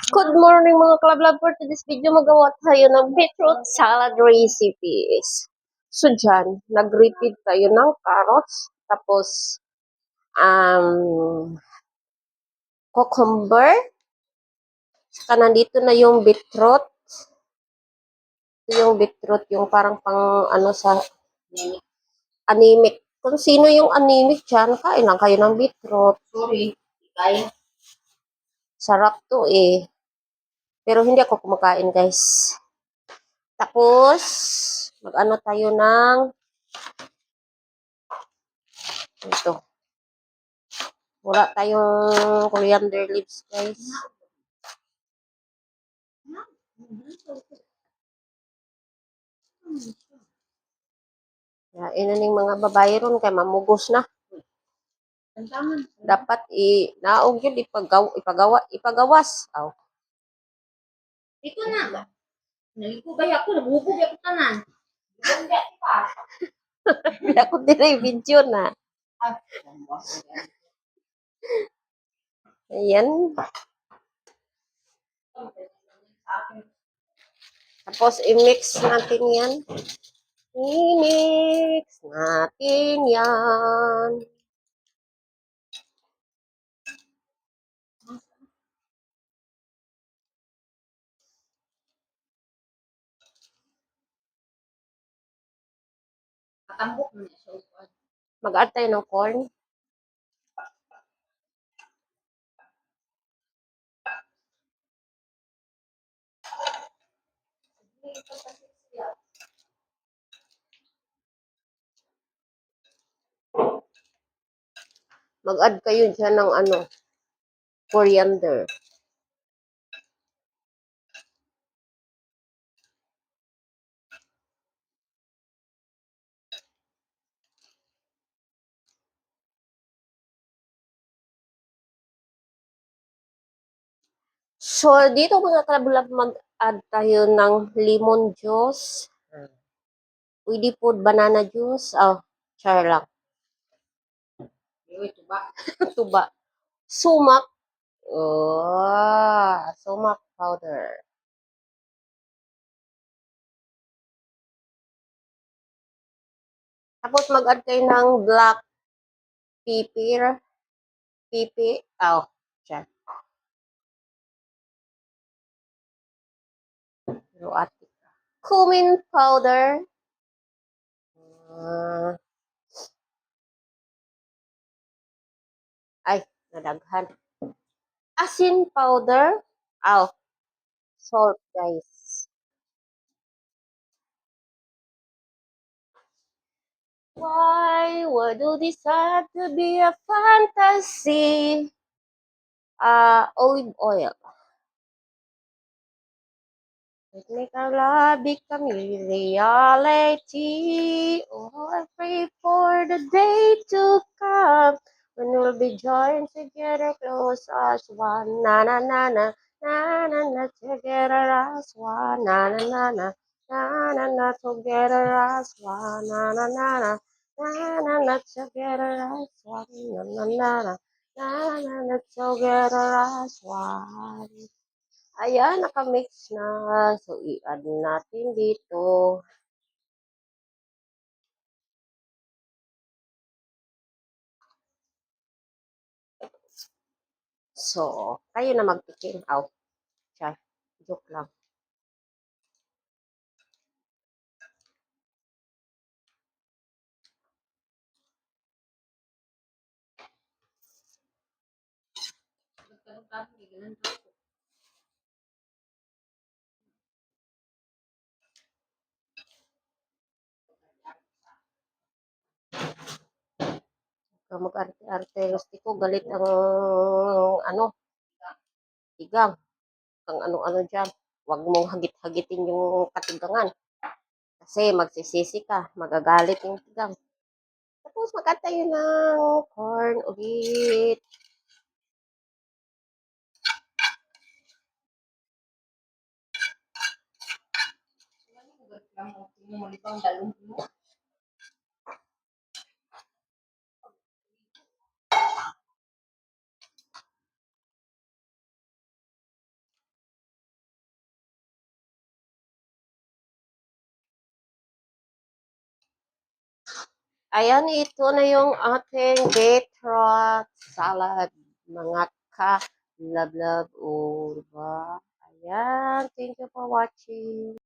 Good morning mga ka-love. For today's video, magawa tayo ng beetroot salad recipes. So dyan, nag-repeat tayo ng carrots, tapos cucumber, saka nandito na yung beetroot. Ito yung beetroot, yung parang pang ano sa anemic. Kung sino yung anemic dyan, kain lang kayo ng beetroot. Sorry, kaya. Sarap to eh. Pero hindi ako kumakain guys. Tapos, mag-ano tayo ng ito. Wala tayong coriander leaves, guys. Ya, inaning mga babae ron kay mamugos na. Dapat naog yun ipagawas. Aw. Ito na. Naligugay ako, nabubog ako tanan. Nabubog pa. Bila ko dire video na. Ayan. Tapos i-mix natin yan. I-mix natin yan. Matambok mo niya siya. Mag-add tayo ng corn. Mag-add kayo dyan ng coriander. So, dito mga kalabulab, mag-add tayo ng lemon juice. Pwede po banana juice. Oh, char lang. Ito ba? Tuba. Sumak. Oh, sumak powder. Tapos mag-add kayo ng black pepper. Pipi. Oh, char. Cumin powder. Ay, nadaghan. Asin powder. Oh, salt, guys. Why would you decide to be a fantasy? Olive oil. Let make our love become reality. Oh, I pray for the day to come when we'll be joined together close as one. Na na na na na na na together as one. Na na na na na na na together as one. Na na na na na na na together as one. Na na na na na na na together as one. Ayan, nakamix na. So, i-add natin dito. So, kayo na magpiking out. Char, joke lang. Mag-arte-arte. Gusto ko galit ang tigang. Ang ano-ano dyan. Huwag mong hagit-hagitin yung katigangan. Kasi magsisisi ka. Magagalit yung tigang. Tapos magkatayo ng corn ulit. Ayan, ito na yung ating beetroot salad. Mga ka-love-love. O, diba? Ayan. Thank you for watching.